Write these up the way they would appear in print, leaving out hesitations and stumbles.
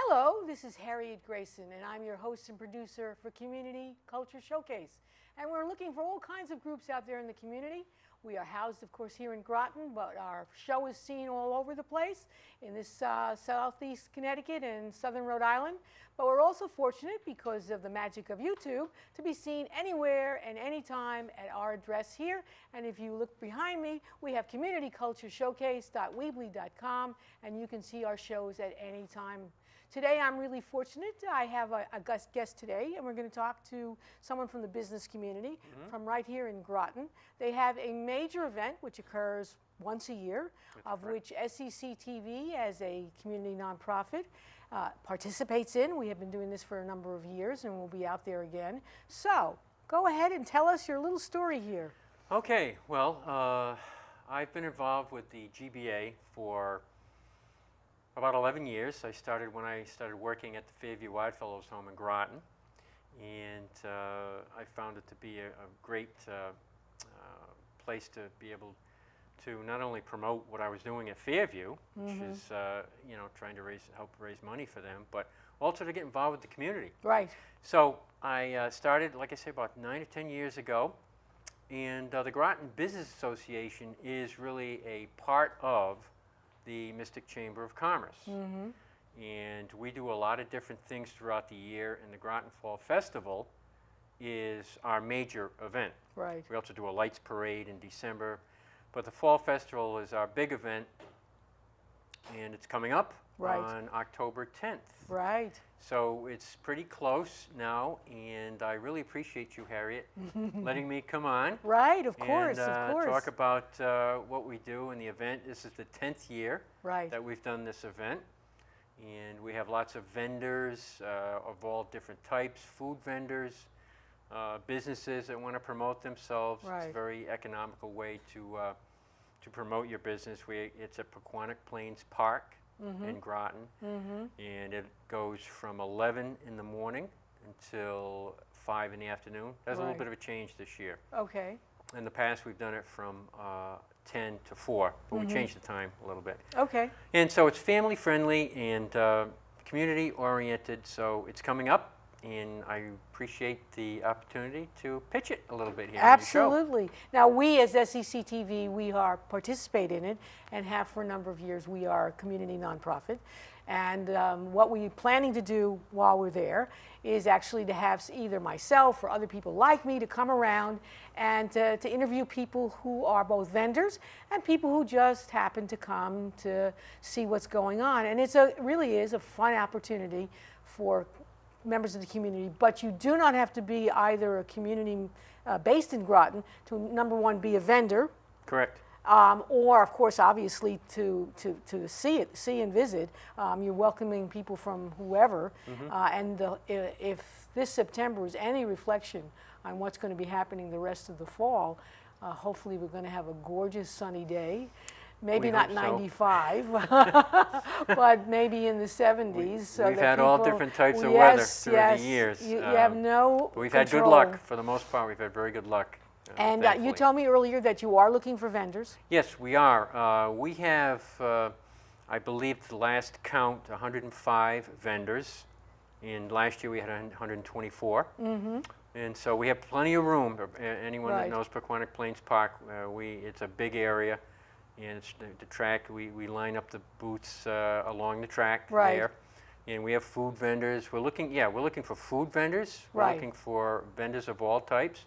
Hello, this is Harriet Grayson, and I'm your host and producer for Community Culture Showcase. And we're looking for all kinds of groups out there in the community. We are housed, of course, here in Groton, but our show is seen all over the place in this southeast Connecticut and southern Rhode Island. But we're also fortunate, because of the magic of YouTube, to be seen anywhere and anytime at our address here. And if you look behind me, we have communitycultureshowcase.weebly.com, and you can see our shows at any time. Today, I'm really fortunate. I have a guest today, and we're going to talk to someone from the business community from right here in Groton. They have a major event which occurs once a year, of which SEC TV, as a community nonprofit, participates in. We have been doing this for a number of years, and we'll be out there again. So, go ahead and tell us your little story here. Okay, well, I've been involved with the GBA for about 11 years. I started when I started working at the Fairview Oddfellows home in Groton, and I found it to be a great place to be able to not only promote what I was doing at Fairview, which is trying to help raise money for them, but also to get involved with the community. Right. So I started, like I say, about 9 or 10 years ago, and the Groton Business Association is really a part of the Mystic Chamber of Commerce. And we do a lot of different things throughout the year, and the Groton Fall Festival is our major event. Right. We also do a lights parade in December, but the Fall Festival is our big event, and it's coming up on October 10th. Right. So it's pretty close now, and I really appreciate you, Harriet, letting me come on. Right, of course, and, of course. talk about what we do in the event. This is the 10th year that we've done this event, and we have lots of vendors of all different types, food vendors, businesses that want to promote themselves. It's a very economical way to promote your business. It's at Poquonnock Plains Park in Groton, and it goes from 11 in the morning until 5 in the afternoon. There's a little bit of a change this year. Okay. In the past, we've done it from 10 to 4, but we changed the time a little bit. Okay. And so it's family friendly and community oriented, so it's coming up, and I appreciate the opportunity to pitch it a little bit here. Absolutely. Now, we as SEC TV, we are participate in it and have for a number of years. We are a community nonprofit. And what we're planning to do while we're there is actually to have either myself or other people like me to come around and to interview people who are both vendors and people who just happen to come to see what's going on. And it really is a fun opportunity for members of the community, but you do not have to be either a community based in Groton to, number one, be a vendor. Correct. Or, of course, obviously to see and visit. You're welcoming people from whoever, and if this September is any reflection on what's going to be happening the rest of the fall, hopefully we're going to have a gorgeous sunny day. Maybe not 95, but maybe in the 70s. So we've had all different types of weather through the years. You have no We've control. had good luck. For the most part, we've had very good luck. And you told me earlier that you are looking for vendors. Yes, we are. We have, I believe, the last count, 105 vendors. And last year we had 124. And so we have plenty of room. Anyone that knows Poquonnock Plains Park, it's a big area. And it's the track, we line up the booths along the track there. And we have food vendors. We're looking for food vendors. We're looking for vendors of all types.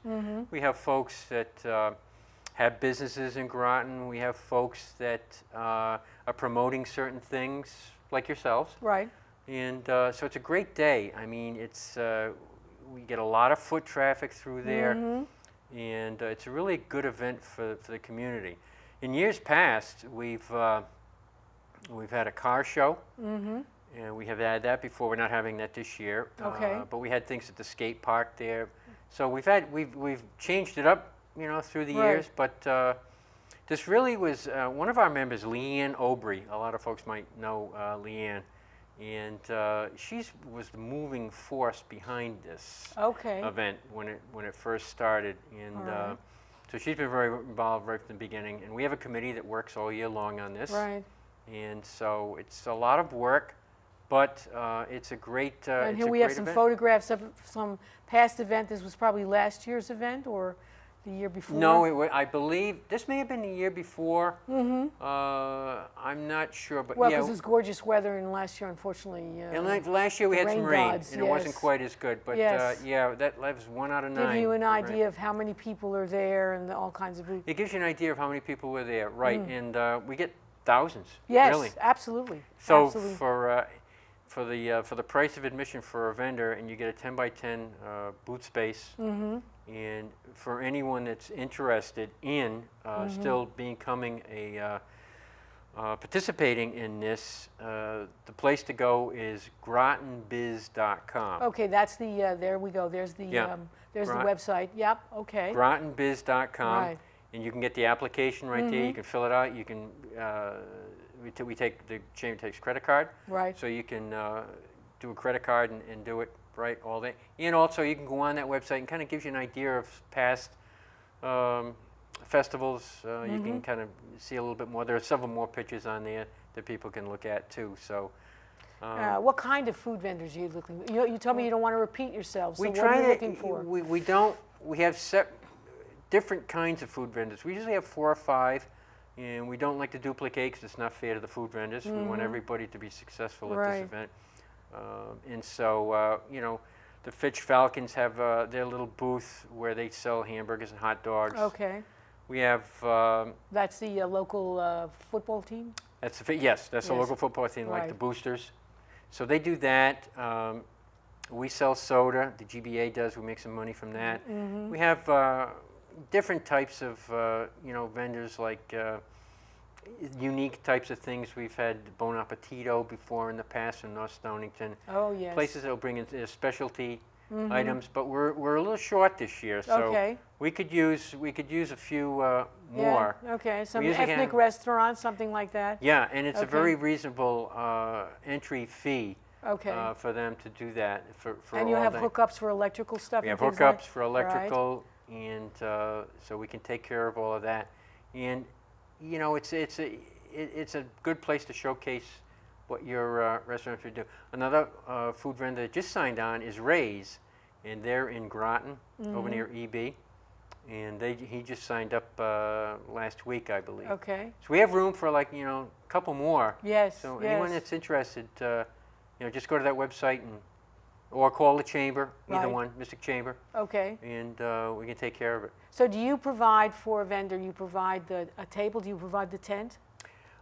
We have folks that have businesses in Groton. We have folks that are promoting certain things, like yourselves. Right. And so it's a great day. I mean, we get a lot of foot traffic through there. And it's a really good event for the community. In years past, we've had a car show. And we have had that before. We're not having that this year. Okay. But we had things at the skate park there. So we've changed it up, through the years. But this really was one of our members, Leanne Obrey. A lot of folks might know Leanne, and she was the moving force behind this event when it first started. And so she's been very involved right from the beginning. And we have a committee that works all year long on this. Right. And so it's a lot of work. but it's a great And it's here a we have great some event. photographs of some past event. This was probably last year's event or the year before? No, I believe this may have been the year before. I'm not sure, but Well, yeah. because it was gorgeous weather, and last year, unfortunately, And last year we had some rain, gods, and it wasn't yes. quite as good. But Yes. yeah, that was 1 out of 9. give you an right. idea of how many people are there and all kinds of food. It gives you an idea of how many people were there, right? And we get thousands. Yes, Really. absolutely. So absolutely. for the price of admission for a vendor, and you get a 10 by 10 booth space, and for anyone that's interested in still becoming a participating in this, the place to go is grotonbiz.com. Okay, that's the, there we go, there's the, Yeah. there's the Grot- website, yep, okay. grotonbiz.com. Right. And you can get the application right there. You can fill it out. You can we take the chamber takes credit card, Right. so you can do a credit card and do it right all day. And also you can go on that website and kind of gives you an idea of past festivals. You can kind of see a little bit more. There are several more pictures on there that people can look at too. So. What kind of food vendors are you looking? You told me you don't want to repeat yourself. So We what try are you to. looking for? We don't. We have different kinds of food vendors. We usually have 4 or 5, and we don't like to duplicate because it's not fair to the food vendors. We want everybody to be successful at Right. this event. And so, the Fitch Falcons have their little booth where they sell hamburgers and hot dogs. Okay, We have. that's the local football team? That's a Yes. local football team, like the Right. Boosters. So they do that. We sell soda. The GBA does. We make some money from that. We have different types of vendors, like unique types of things. We've had Bon Appetito before in the past in North Stonington. Oh, yes. Places that will bring in their specialty items, but we're a little short this year, so Okay. we could use a few Yeah, more. okay, some usually ethnic have- restaurant, something like that? Yeah, and it's a Okay. very reasonable entry fee Okay. for them to do that for And you all have day. hookups for electrical stuff? We and have things like- hookups for electrical, and so we can take care of all of that. And it's a good place to showcase what your restaurant should do. Another food vendor that just signed on is Ray's, and they're in Groton, over near EB, and he just signed up last week, I believe. Okay, So we have room for a couple more. yes, So yes. anyone that's interested, just go to that website or call the chamber, either Right. one, Mystic Chamber, Okay, and we can take care of it. so do you provide for a vendor, you provide a table, do you provide the tent?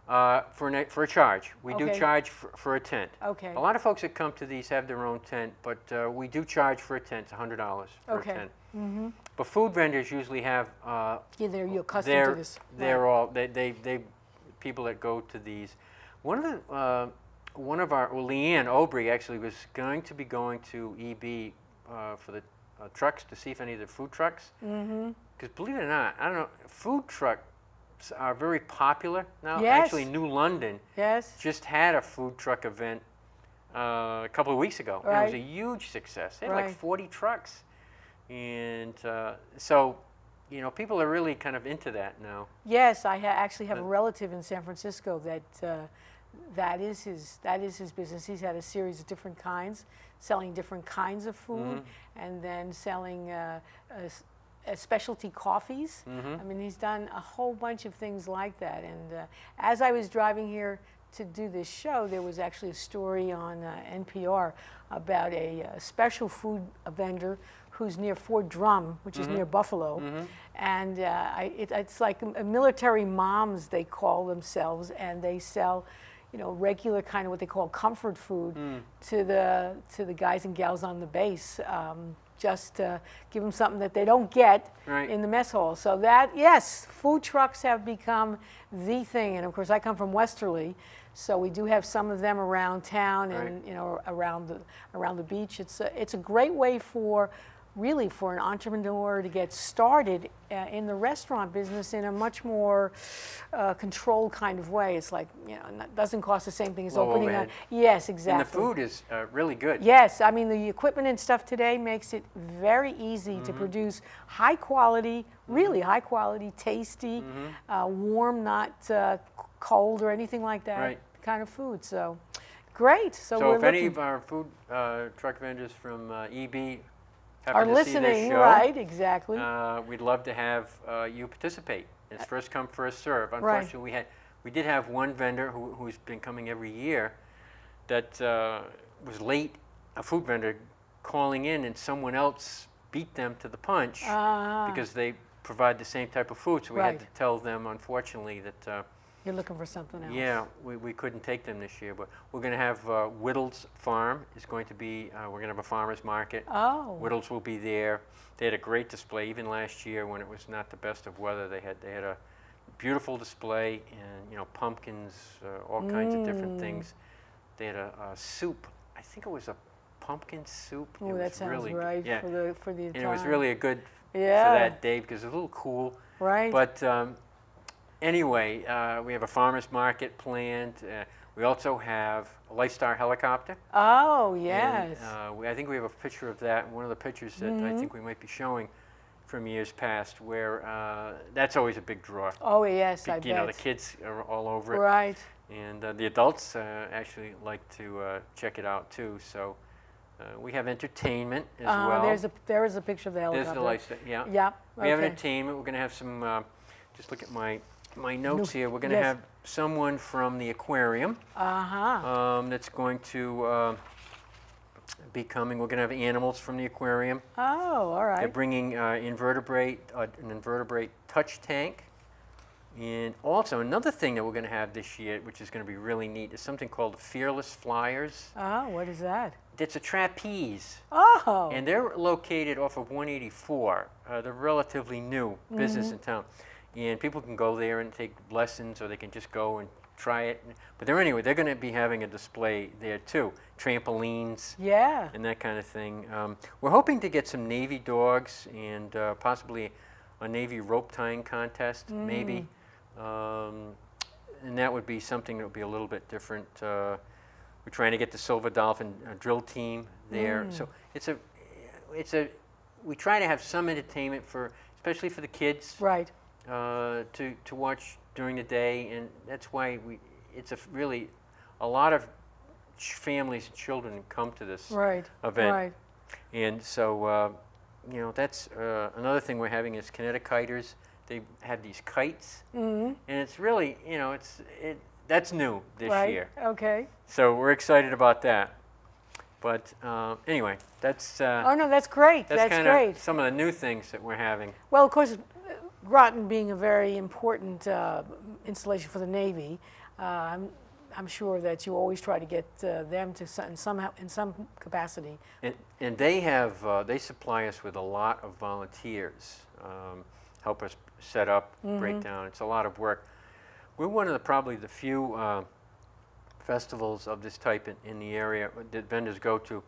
For a charge. We do Okay. charge for a tent. Okay, A lot of folks that come to these have their own tent, but we do charge for a tent. It's $100 for Okay. a tent. But food vendors usually have yeah, you're accustomed to this. they're all they people that go to these. One of our Leanne Obrey actually was going to be going to EB for the trucks to see if any of the food trucks. Because believe it or not, I don't know, food trucks are very popular now. Yes. Actually, New London Yes, just had a food truck event a couple of weeks ago. And it was Right. a huge success. They had Right. like 40 trucks. And so, people are really kind of into that now. yes, I actually have a relative in San Francisco that is his business. He's had a series of different kinds, selling different kinds of food, and then selling specialty coffees. I mean, he's done a whole bunch of things like that. And as I was driving here to do this show, there was actually a story on NPR about a special food vendor who's near Fort Drum, which is near Buffalo. And it's like a military moms, they call themselves, and they sell regular kind of what they call comfort food to the guys and gals on the base. Just to give them something that they don't get Right. in the mess hall. So that, yes, food trucks have become the thing. And of course, I come from Westerly, so we do have some of them around town and around the beach. It's a great way for an entrepreneur to get started in the restaurant business in a much more controlled kind of way. It's like, it doesn't cost the same thing as Low opening overhead. Yes, exactly. And the food is really good. Yes, I mean, the equipment and stuff today makes it very easy to produce high quality, really high quality, tasty, warm, not cold or anything like that Right. kind of food. So Great. So So we're if any looking, of our food truck vendors from EB are happen to see this listening, show, right? Exactly. we'd love to have you participate. It's first come, first serve. Right. Unfortunately, we did have one vendor who's been coming every year that was late, a food vendor calling in, and someone else beat them to the punch because they provide the same type of food. So we had Right. to tell them, unfortunately, that You're looking for something else. yeah, we couldn't take them this year. But we're going to have Whittles Farm is going to be, we're going to have a farmer's market. Oh. Whittles will be there. They had a great display even last year when it was not the best of weather. They had a beautiful display, and pumpkins, all kinds of different things. They had a soup. I think it was a pumpkin soup. Oh, It that was sounds really, right yeah. for the And it was time. really a good Yeah. for that day because it was a little cool. Right. But anyway, we have a farmer's market planned. We also have a Lifestar helicopter. Oh, And, yes. I think we have a picture of that. One of the pictures that I think we might be showing from years past, where that's always a big draw. Oh, yes, I You know, the bet. kids are all over it, Right. and the adults actually like to check it out too. So we have entertainment as well. There is a picture of the There's helicopter. the Lifestar. Yeah. Yeah. We have okay. entertainment. We're going to have some. Just look at my notes here. We're going to yes. have someone from the aquarium that's going to be coming. We're going to have animals from the aquarium. Oh, all right. They're bringing an invertebrate touch tank. And also another thing that we're going to have this year, which is going to be really neat, is something called Fearless Flyers. Oh, what is that? It's a trapeze. Oh. And they're located off of 184. They're relatively new business in town. And people can go there and take lessons, or they can just go and try it. But they're going to be having a display there too. Trampolines Yeah. and that kind of thing. We're hoping to get some Navy dogs and possibly a Navy rope tying contest, maybe. And that would be something that would be a little bit different. We're trying to get the Silver Dolphin drill team there. So we try to have some entertainment especially for the kids, Right. to watch during the day, and that's why it's really a lot of families and children come to this Right. event. Right. And so, that's another thing we're having is Connecticuters. They have these kites, and it's really, that's new this Right. year. Okay. So we're excited about that. But anyway, that's Oh no, that's great. That's kind great. of some of the new things that we're having. Well, of course, Groton being a very important installation for the Navy, I'm sure that you always try to get them to in some capacity. And they supply us with a lot of volunteers, help us set up, break down. It's a lot of work. We're one of probably the few festivals of this type in the area that vendors go to,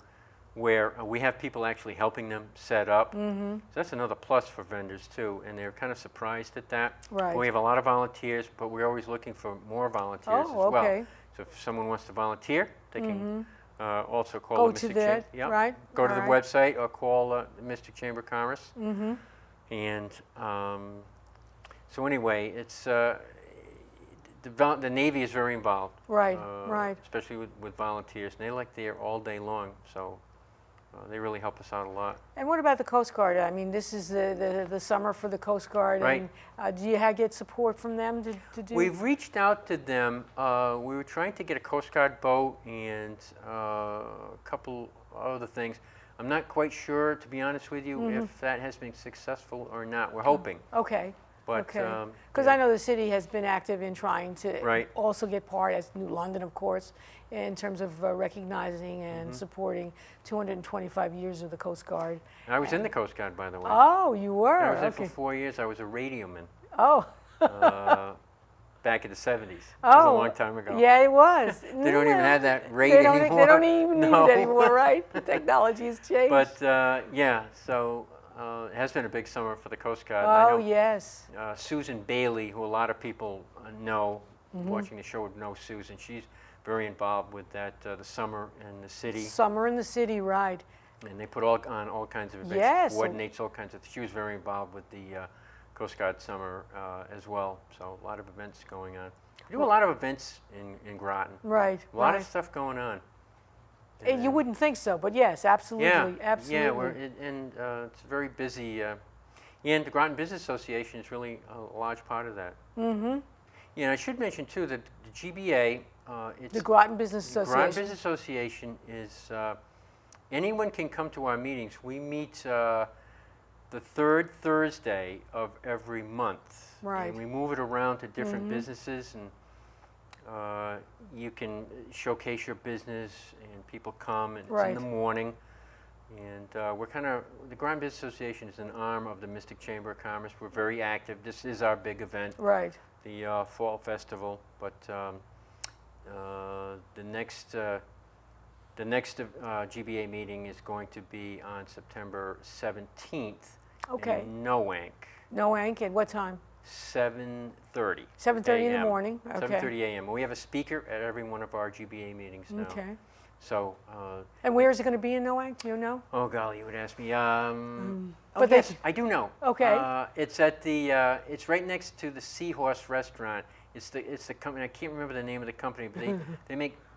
where we have people actually helping them set up. So that's another plus for vendors too, and they're kind of surprised at that. Right. We have a lot of volunteers, but we're always looking for more volunteers as well. Okay. So if someone wants to volunteer, they can also call Go the to Mystic that, Chamber. right? Go to the All right. website or call the Mystic Chamber of Commerce. And so anyway, it's the Navy is very involved. Right. Right. Especially with volunteers, and they like there all day long. So they really help us out a lot. And what about the Coast Guard? I mean, this is the summer for the Coast Guard. Right. And, do you get support from them to do? We've reached out to them. We were trying to get a Coast Guard boat and a couple other things. I'm not quite sure, to be honest with you, if that has been successful or not. We're hoping. Okay. But, Okay. Because yeah. I know the city has been active in trying to Right. also get part, as New London, of course, in terms of recognizing and supporting 225 years of the Coast Guard. I was in the Coast Guard, by the way. Oh, you were? I was in okay. for 4 years. I was a radioman Oh. back in the 70s. It was a Oh, long time ago. Yeah, it was. They don't even have that rate They don't, anymore. They don't even need No. it anymore, right? The technology has changed. But yeah, so it has been a big summer for the Coast Guard. And I Oh, know, yes. Susan Bailey, who a lot of people know, watching the show would know Susan. She's very involved with that, the summer in the city. Summer in the city, right. And they put on all kinds of events. Yes. She coordinates all kinds of. She was very involved with the Coast Guard summer as well. So a lot of events going on. We do a lot of events in Groton. Right. A lot right. of stuff going on. You wouldn't think so, but yes, absolutely, Yeah, absolutely. yeah, it's very busy. And the Groton Business Association is really a large part of that. Mm-hmm. Yeah, I should mention too that the GBA, it's The Groton Business the Association. Groton Business Association is anyone can come to our meetings. We meet the third Thursday of every month, Right. and we move it around to different businesses, and you can showcase your business, and people come, and it's Right. in the morning. And we're kind of, the Groton Business Association is an arm of the Mystic Chamber of Commerce. We're very active. This is our big event, Right. the Fall Festival. But the next GBA meeting is going to be on September 17th Okay. in Noank, No ink. At what time? 7:30. 7:30 in the a.m. morning. Okay. 7:30 a.m. We have a speaker at every one of our GBA meetings now. Okay. So, And where is it going to be in Noank? Do you know? oh golly, you would ask me. But Yes, they- I do know. Okay. It's at the. It's right next to the Seahorse Restaurant. It's the company. I can't remember the name of the company, but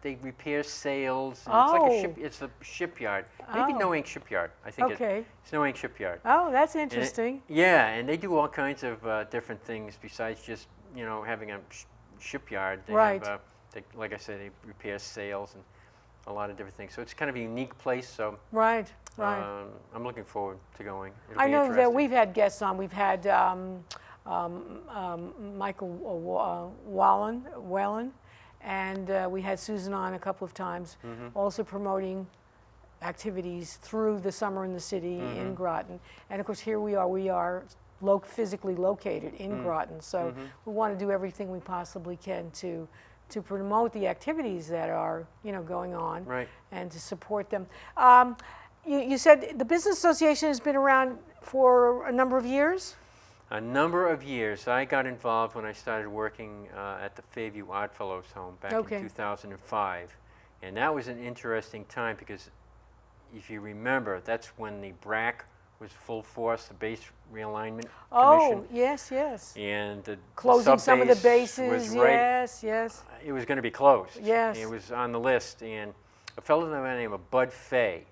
they repair sails. And It's like a ship. Oh. It's a shipyard. Maybe Oh. Noank Shipyard. I think Okay. it's Noank Shipyard. Oh, that's And interesting. yeah, and they do all kinds of different things besides just having a shipyard. They Right. have, like I said, they repair sails and a lot of different things. So it's kind of a unique place. So Right. Right. I'm looking forward to going. It'll I be know that interesting. we've had guests on. We've had Michael Whelan, and we had Susan on a couple of times, also promoting activities through the summer in the city in Groton. And of course, here we are physically located in Groton. So we want to do everything we possibly can to promote the activities that are going on, Right. and to support them. You said the Business Association has been around for a number of years? A number of years. I got involved when I started working at the Fairview Oddfellows home back Okay. in 2005. And that was an interesting time because if you remember, that's when the BRAC was full force, the Base Realignment Oh, Commission. yes, yes. And the Closing some of the sub-base bases, was right, yes, yes. it was going to be closed. Yes. It was on the list. And a fellow by the name of Bud Fay,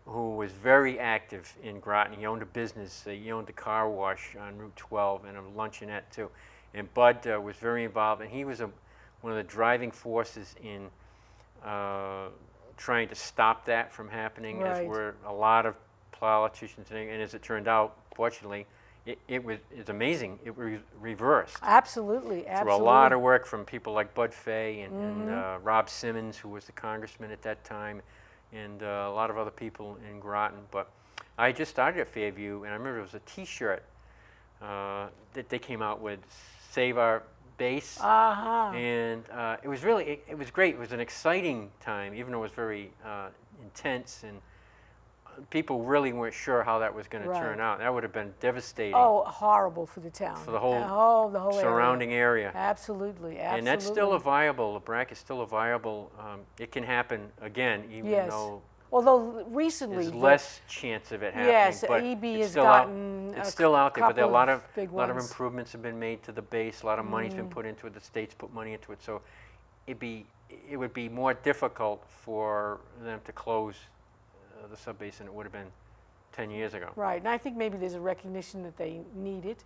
who was very active in Groton. He owned a business. He owned a car wash on Route 12 and a luncheonette too. And Bud was very involved, and he was one of the driving forces in trying to stop that from happening, as Right. were a lot of politicians. And as it turned out, fortunately, it's amazing. It was reversed. Absolutely, Through absolutely. a lot of work from people like Bud Fay and Rob Simmons, who was the congressman at that time, and a lot of other people in Groton. But I just started at Fairview, and I remember it was a T-shirt that they came out with, "Save Our Base," Uh-huh. and it was really, it was great. It was an exciting time, even though it was very intense, and people really weren't sure how that was going to turn Right. out. That would have been devastating Oh, horrible for the town. for the whole the whole surrounding area. area. Absolutely, absolutely. And that's still a viable, the BRAC is still a viable, it can happen again, even Yes. though Although recently, there's less chance of it happening. yes, but EB it's has still out. gotten It's still out there, but there are a lot of big lot of ones. improvements have been made to the base. A lot of money's been put into it. The state's put money into it, so it would be more difficult for them to close the subbase than it would have been 10 years ago. Right, and I think maybe there's a recognition that they need it,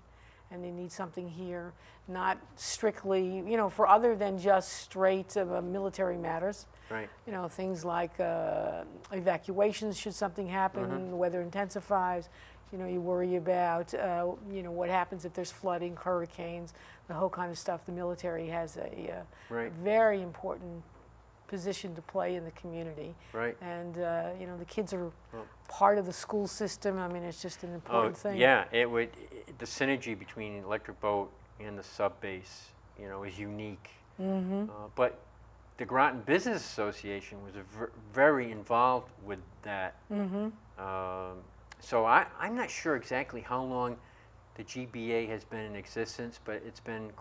and they need something here, not strictly, for other than just straight military matters. Right. Things like evacuations should something happen, the weather intensifies. You worry about, what happens if there's flooding, hurricanes, the whole kind of stuff. The military has a Right. very important position to play in the community. Right. And, the kids are part of the school system. I mean, it's just an important thing. Yeah, the synergy between the electric boat and the subbase, is unique. But the Groton Business Association was very involved with that. So I'm not sure exactly how long the GBA has been in existence, but it's been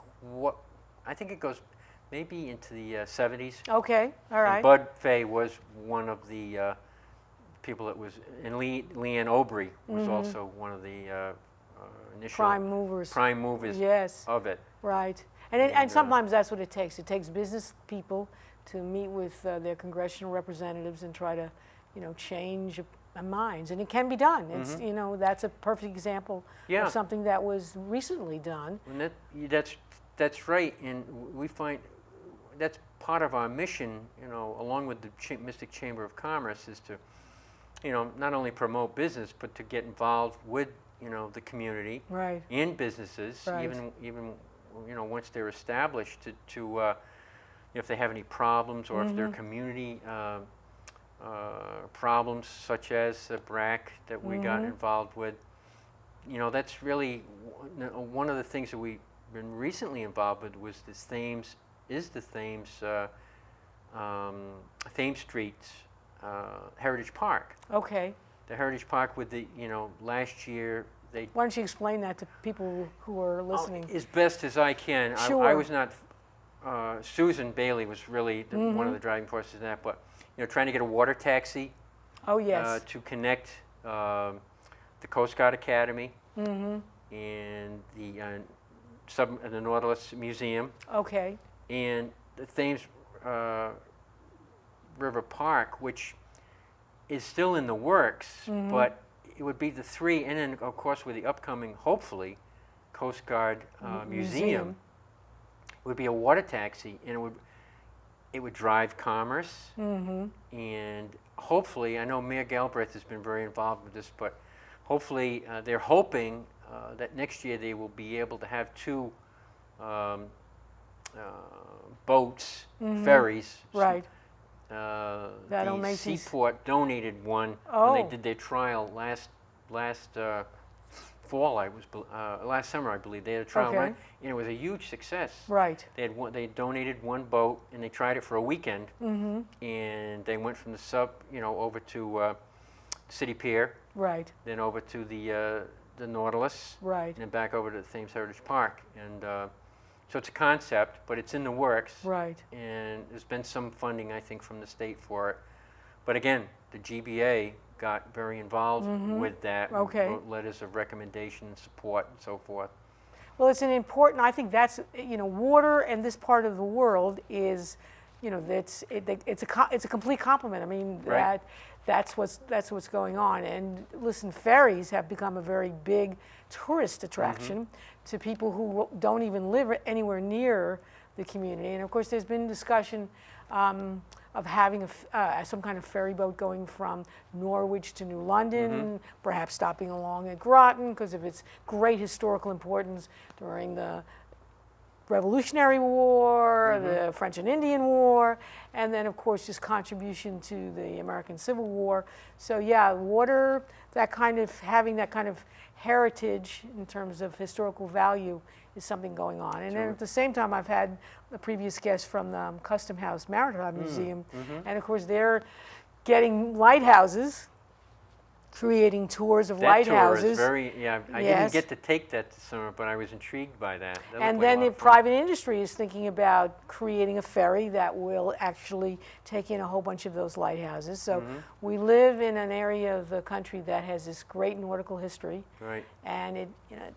I think it goes maybe into the 70s. Okay, all right. And Bud Fay was one of the people that was, and Leanne Obrey was also one of the initial Prime movers. prime movers Yes. of it. Right. And And, sometimes that's what it takes. It takes business people to meet with their congressional representatives and try to, change minds. And it can be done. It's, that's a perfect example Yeah. of something that was recently done. And that's right, and we find that's part of our mission, along with the Mystic Chamber of Commerce, is to, not only promote business, but to get involved with, the community Right. and businesses, Right. even once they're established, to if they have any problems or if there are community problems, such as the BRAC that we got involved with. That's really one of the things that we've been recently involved with was the Thames Street Heritage Park. Okay. The Heritage Park with the, last year they... Why don't you explain that to people who are listening? As best as I can. Sure. I was not, Susan Bailey was really one of the driving forces in that, but, trying to get a water taxi Oh, yes. to connect the Coast Guard Academy and the Nautilus Museum Okay. and the Thames River Park, which is still in the works, but it would be the three, and then of course with the upcoming, hopefully, Coast Guard Museum, it would be a water taxi, and it would drive commerce, and hopefully, I know Mayor Galbraith has been very involved with this, but hopefully they're hoping that next year they will be able to have two boats, ferries. Right. The make these- Seaport donated one when Oh. they did their trial last fall. Last summer, I believe they had a trial Okay. run, and it was a huge success. Right. They donated one boat, and they tried it for a weekend, and they went from the over to City Pier, Right. then over to the Nautilus, Right. and then back over to the Thames Heritage Park, and so it's a concept, but it's in the works. Right. And there's been some funding, I think, from the state for it. But again, the GBA got very involved with that. and Okay. Wrote letters of recommendation and support and so forth. Well, it's an important. I think that's water and this part of the world is, it's a complete complement. I mean Right. that's what's going on. And listen, ferries have become a very big tourist attraction to people who don't even live anywhere near the community. And of course, there's been discussion of having some kind of ferry boat going from Norwich to New London, perhaps stopping along at Groton because of its great historical importance during the Revolutionary War, the French and Indian War, and then of course just contribution to the American Civil War. So yeah, water, having that kind of heritage in terms of historical value is something going on. And then at the same time, I've had a previous guest from the Custom House Maritime Museum, and of course they're getting lighthouses, creating tours of That lighthouses. tour is I Yes. didn't get to take that this summer, but I was intrigued by that. That looked And like a then lot the of fun. private industry is thinking about creating a ferry that will actually take in a whole bunch of those lighthouses. So we live in an area of the country that has this great nautical history, Right. and it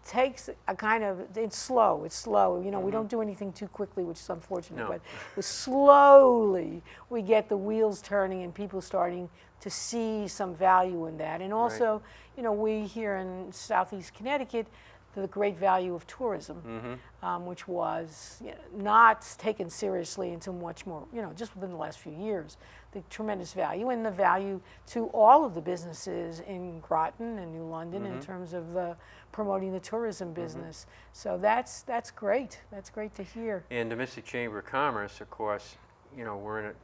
takes a kind of, it's slow. We don't do anything too quickly, which is unfortunate, No. but slowly we get the wheels turning and people starting to see some value in that. And also, we here in Southeast Connecticut, the great value of tourism, which was not taken seriously until much more, just within the last few years. The tremendous value and the value to all of the businesses in Groton and New London in terms of promoting the tourism business. So that's great. That's great to hear. And the Mystic Chamber of Commerce, of course, we're in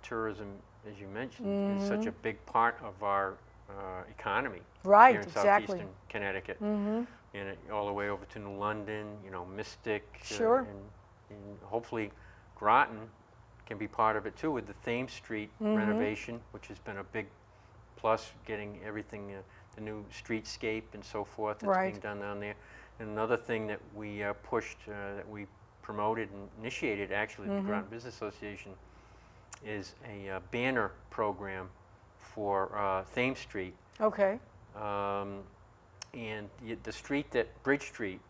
tourism, as you mentioned, is such a big part of our economy Right, here in exactly. southeastern Connecticut, and all the way over to New London, Mystic, Sure. and hopefully Groton can be part of it too with the Thames Street renovation, which has been a big plus, getting everything, the new streetscape and so forth that's Right. being done down there. And another thing that we pushed, that we promoted and initiated actually, the Groton Business Association, is a banner program for Thames Street. Okay. And the street that Bridge Street,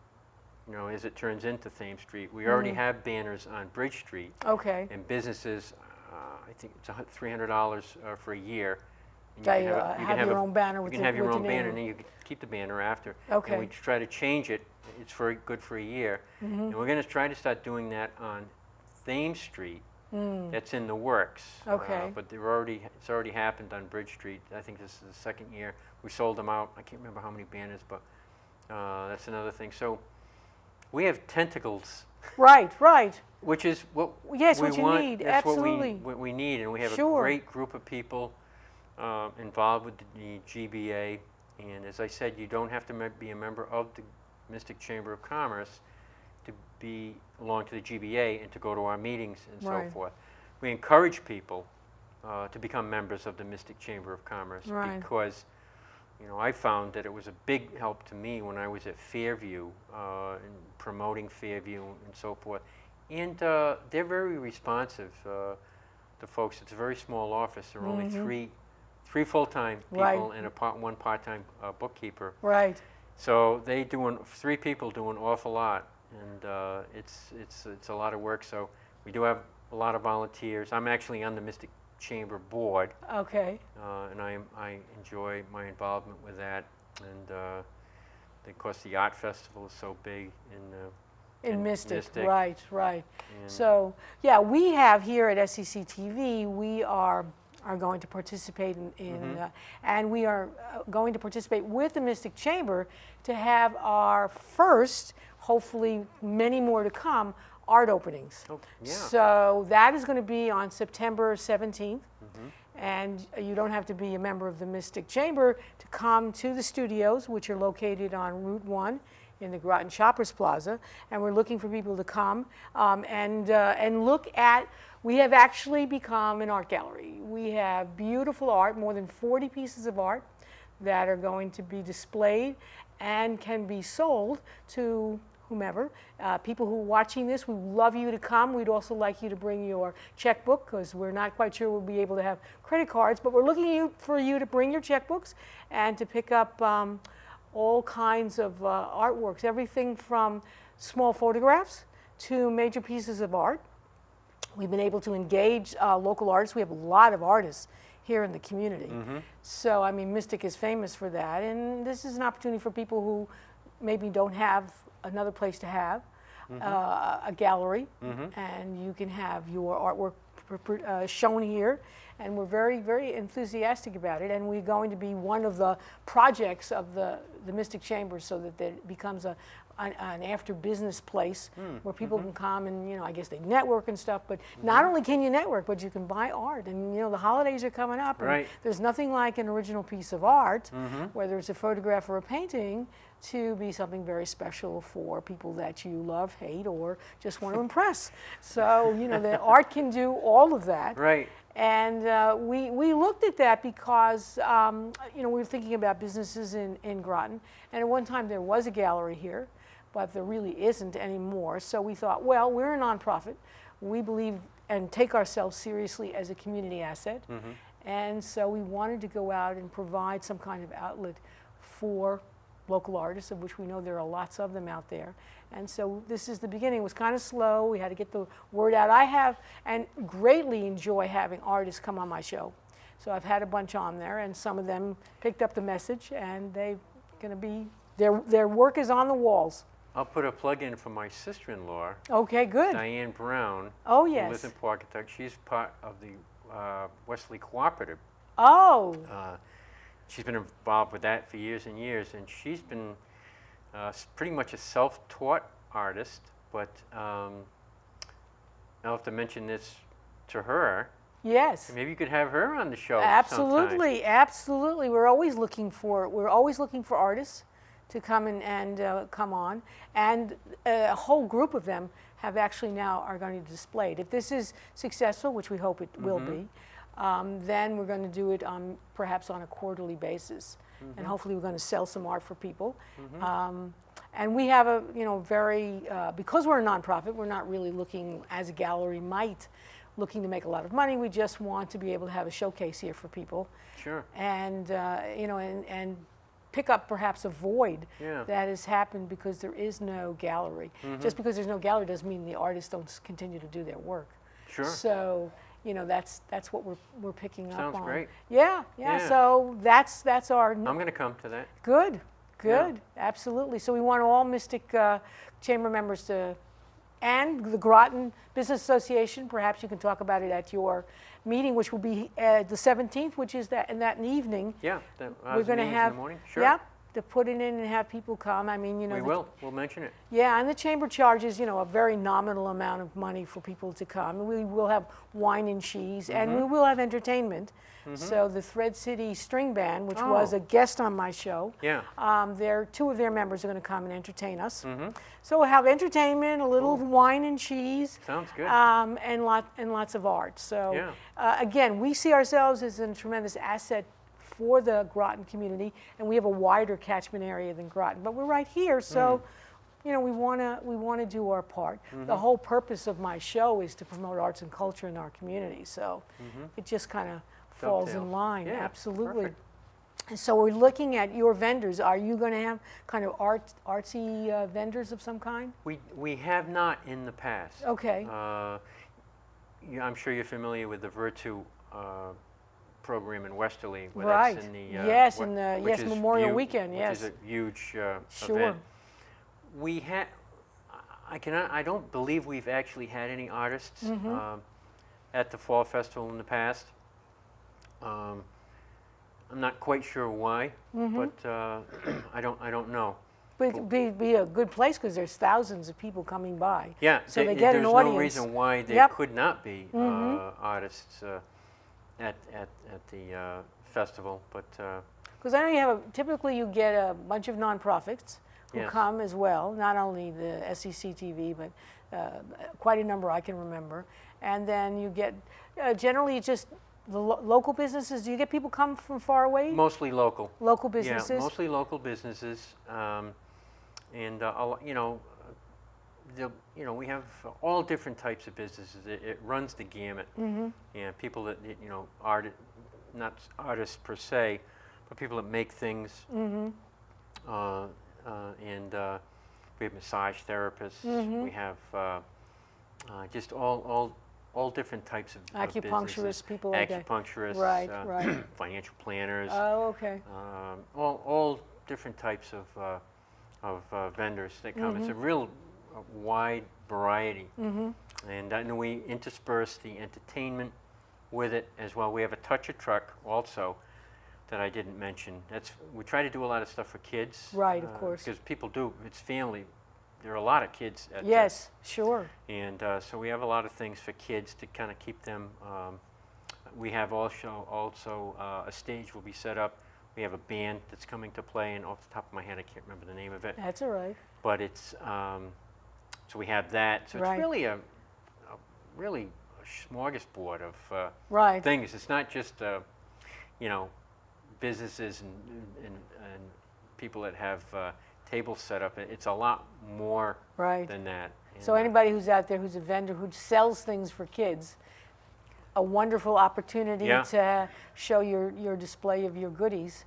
as it turns into Thames Street, we already have banners on Bridge Street. Okay. And businesses, I think it's $300 for a year. And That you have your own banner with you can have your with own banner, name. and then you can keep the banner after. Okay. And we try to change it. It's good for a year. And we're going to try to start doing that on Thames Street. That's in the works. Okay. But it's already happened on Bridge Street. I think this is the second year. We sold them out. I can't remember how many banners, but that's another thing. So we have tentacles. Right, right. Which is what Yes, we what you want. need, That's absolutely. what we need, and we have Sure. a great group of people involved with the GBA. And as I said, you don't have to be a member of the Mystic Chamber of Commerce to belong to the GBA and to go to our meetings and Right. so forth. We encourage people to become members of the Mystic Chamber of Commerce Right. because I found that it was a big help to me when I was at Fairview and promoting Fairview and so forth. And they're very responsive, the folks. It's a very small office. There are only three full-time people Right. and one part-time bookkeeper. Right. So three people do an awful lot, and it's a lot of work. So we do have a lot of volunteers. I'm actually on the Mystic Chamber board, Okay. and I enjoy my involvement with that. And of course, the art festival is so big In Mystic. Mystic. Right, right. And So, yeah, we have here at SEC TV, we are going to participate and we are going to participate with the Mystic Chamber to have our first, hopefully many more to come, art openings. Oh, yeah. So that is going to be on September 17th. And you don't have to be a member of the Mystic Chamber to come to the studios, which are located on Route 1 in the Groton Shoppers Plaza. And we're looking for people to come and look at. We have actually become an art gallery. We have beautiful art, more than 40 pieces of art that are going to be displayed and can be sold to whomever. People who are watching this, we love you to come. We'd also like you to bring your checkbook because we're not quite sure we'll be able to have credit cards, but we're looking for you to bring your checkbooks and to pick up all kinds of artworks, everything from small photographs to major pieces of art. We've been able to engage local artists. We have a lot of artists here in the community. So, I mean, Mystic is famous for that. And this is an opportunity for people who maybe don't have another place to have a gallery. And you can have your artwork shown here. And we're very, very enthusiastic about it. And we're going to be one of the projects of the Mystic Chamber so that it becomes an after business place where people can come and, I guess they network and stuff, but not only can you network, but you can buy art. And, the holidays are coming up. And there's nothing like an original piece of art, whether it's a photograph or a painting, to be something very special for people that you love, hate, or just want to impress. So, the art can do all of that. Right. And we looked at that because, we were thinking about businesses in Groton. And at one time there was a gallery here, but there really isn't anymore. So we thought, well, we're a nonprofit. We believe and take ourselves seriously as a community asset. And so we wanted to go out and provide some kind of outlet for local artists, of which we know there are lots of them out there. And so this is the beginning. It was kind of slow. We had to get the word out. I have and greatly enjoy having artists come on my show. So I've had a bunch on there, and some of them picked up the message, and they're going to be, their work is on the walls. I'll put a plug in for my sister-in-law, Okay, good. Diane Brown. Oh, Who yes. lives in Poquonnock. She's part of the Wesley Cooperative. Oh, She's been involved with that for years and years, and she's been pretty much a self-taught artist, but I'll have to mention this to her. yes. Maybe you could have her on the show Absolutely, sometime. absolutely. We're always looking for artists to come and come on, and a whole group of them have actually now are going to be displayed. If this is successful, which we hope it will be, then we're going to do it perhaps on a quarterly basis, and hopefully we're going to sell some art for people. And we have a very because we're a nonprofit, we're not really looking as a gallery might. Looking to make a lot of money. We just want to be able to have a showcase here for people. Sure. And and pick up perhaps a void Yeah. that has happened because there is no gallery. Just because there's no gallery doesn't mean the artists don't continue to do their work. Sure. So, you know, that's what we're picking up on. Sounds great. Yeah. Yeah. So that's our I'm going to come to that. good, Yeah. absolutely. So we want all Mystic Chamber members to, and the Groton Business Association. Perhaps you can talk about it at your meeting, which will be the 17th, which is that in that evening. Yeah. We're going to in have the morning. Sure. yeah, to put it in and have people come. I mean, you know, We will. We'll mention it. yeah, and the chamber charges, you know, a very nominal amount of money for people to come. We will have wine and cheese, and we will have entertainment. So the Thread City String Band, which was Oh. a guest on my show, Yeah. two of their members are going to come and entertain us. So we'll have entertainment, a little wine and cheese, Sounds good. and lots of art. So Yeah. again, we see ourselves as a tremendous asset for the Groton community, and we have a wider catchment area than Groton, but we're right here, so you know, we want to do our part. The whole purpose of my show is to promote arts and culture in our community, so it just kind of falls Dovetails. in line. Yeah, Absolutely. perfect. And so we're looking at your vendors. Are you going to have kind of artsy vendors of some kind? We have not in the past. Okay. I'm sure you're familiar with the Virtu program in Westerly. Where Right. That's in the, Yes, what- in the which yes is Memorial Weekend. Yes. Which is a huge Sure. event. We had. I don't believe we've actually had any artists at the Fall Festival in the past. I'm not quite sure why, but I don't know. But be a good place because there's thousands of people coming by. Yeah, So they get an there's audience. no reason why there Yep. could not be artists at the festival, but Because I know you have typically you get a bunch of nonprofits who Yes. come as well, not only the SECTV, but quite a number I can remember. And then you get generally just the local businesses. Do you get people come from far away? mostly local. Local businesses. Yeah, mostly local businesses, and you know, we have all different types of businesses. It runs the gamut. Yeah, people that you know, not artists per se, but people that make things. And we have massage therapists. We have just all different types of businesses. Acupuncturists, people like that. Acupuncturists, Right, right. financial planners. Oh, okay. All different types of vendors that come. It's a real wide variety. And then we intersperse the entertainment with it as well. We have a toucher truck also that I didn't mention. We try to do a lot of stuff for kids. Right, of course. Because people do, it's family. There are a lot of kids at Yes, sure. and so we have a lot of things for kids to kind of keep them. We have also a stage will be set up. We have a band that's coming to play, and off the top of my head, I can't remember the name of it. That's all right. But it's so we have that. So Right. it's really a smorgasbord of Right. things. It's not just you know, businesses and people that have tables set up. It's a lot more Right. than that. So And, anybody who's out there who's a vendor who sells things for kids, a wonderful opportunity Yeah. to show your display of your goodies.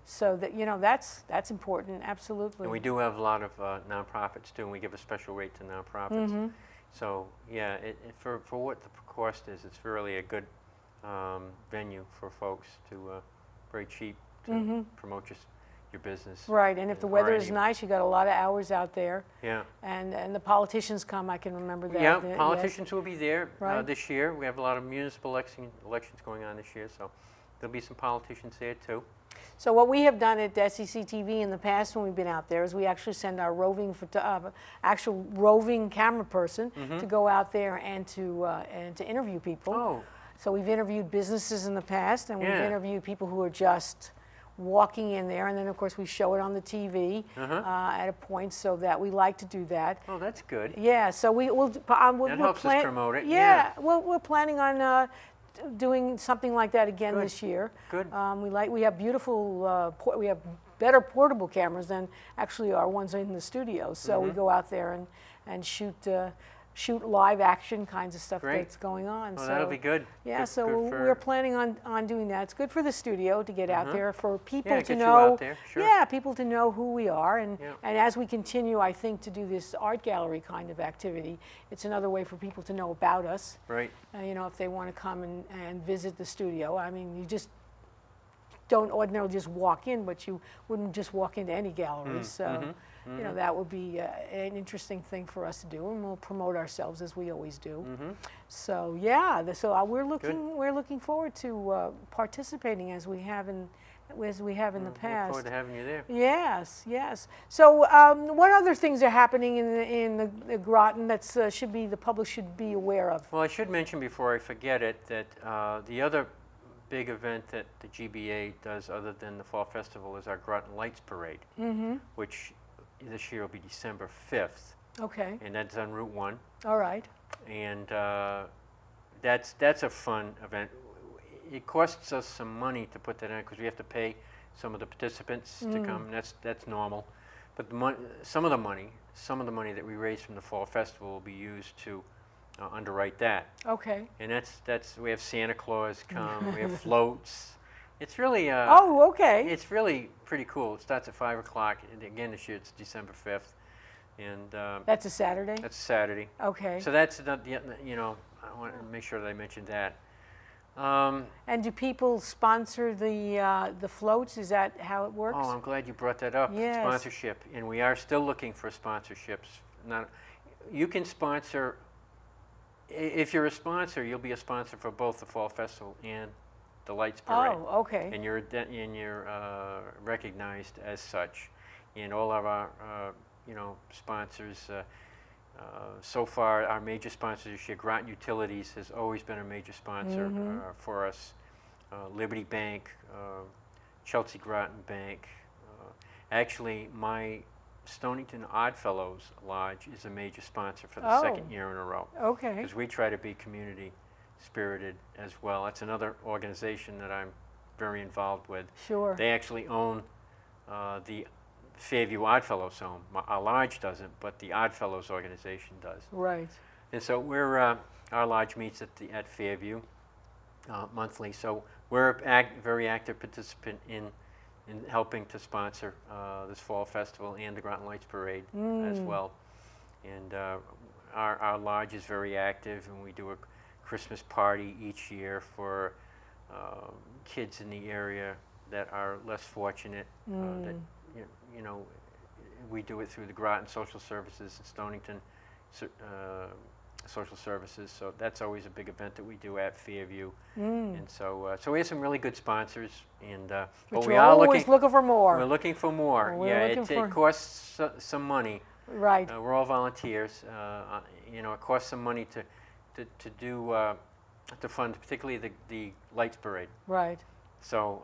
So that you know that's important, absolutely. And we do have a lot of nonprofits too, and we give a special rate to nonprofits. So yeah, for what the cost is, it's really a good venue for folks to very cheap to promote your business. Right, and if the weather is variety. nice, you got a lot of hours out there, Yeah. and the politicians come. I can remember that. Yeah, yes. politicians will be there Right. this year. We have a lot of municipal elections going on this year, so there'll be some politicians there too. So what we have done at SECTV in the past when we've been out there is we actually send our actual roving camera person to go out there and to interview people. Oh, So we've interviewed businesses in the past, and we've Yeah. interviewed people who are just walking in there, and then of course we show it on the TV at a point, so that we like to do that. oh, that's good. Yeah, so we'll That helps us promote it, Yeah, we're planning on doing something like that again Good. this year. Good. We have beautiful we have better portable cameras than actually our ones in the studio. So we go out there and shoot shoot live action kinds of stuff Great. that's going on. Well, so that'll be good. yeah, Good- so good for- we're planning on doing that. It's good for the studio to get out there, for people Yeah, to get you know. out there, sure. Yeah, people to know who we are, and Yeah. and as we continue, I think, to do this art gallery kind of activity, it's another way for people to know about us. Right. You know, if they want to come and visit the studio. I mean, you just don't ordinarily just walk in, but you wouldn't just walk into any gallery. So, you know, that would be an interesting thing for us to do, and we'll promote ourselves as we always do. So, yeah, we're looking forward to participating as we have in the Look past. forward to having you there. Yes, yes. So, what other things are happening in the Groton that the public should be aware of? Well, I should mention before I forget it that the other big event that the GBA does other than the Fall Festival is our Groton Lights Parade, which this year will be December 5th, Okay, and that's on Route 1. all right. And that's a fun event. It costs us some money to put that on because we have to pay some of the participants to come. And that's normal, but some of the money that we raise from the Fall Festival will be used to underwrite that. Okay. And that's we have Santa Claus come. We have floats. It's really Oh, okay. it's really pretty cool. It starts at 5 o'clock. And again, this year it's December 5th, and That's a Saturday? that's Saturday. Okay. So that's you know, I want to make sure that I mentioned that. And do people sponsor the floats? Is that how it works? Oh, I'm glad you brought that up. Yes. Sponsorship, and we are still looking for sponsorships. You can sponsor. If you're a sponsor, you'll be a sponsor for both the Fall Festival and the Lights Parade. Oh, okay. And you're recognized as such. And all of our sponsors. So far, our major sponsors this year, Groton Utilities has always been a major sponsor for us. Liberty Bank, Chelsea Groton Bank. Actually, my Stonington Oddfellows Lodge is a major sponsor for the second year in a row. Okay. Because we try to be community spirited as well. That's another organization that I'm very involved with. Sure. They actually own the Fairview Oddfellows home. Our lodge doesn't, but the Oddfellows organization does. Right. And so our lodge meets at Fairview monthly. So we're a very active participant in helping to sponsor this Fall Festival and the Groton Lights Parade as well. And our lodge is very active, and we do a Christmas party each year for kids in the area that are less fortunate. That we do it through the Groton Social Services and Stonington Social Services. So that's always a big event that we do at Fairview. And so we have some really good sponsors, and but But we you're are always looking for we're more. looking for more. We're Yeah, looking for- it costs some money. Right. We're all volunteers. It costs some money to do to fund, particularly the Lights Parade. Right. So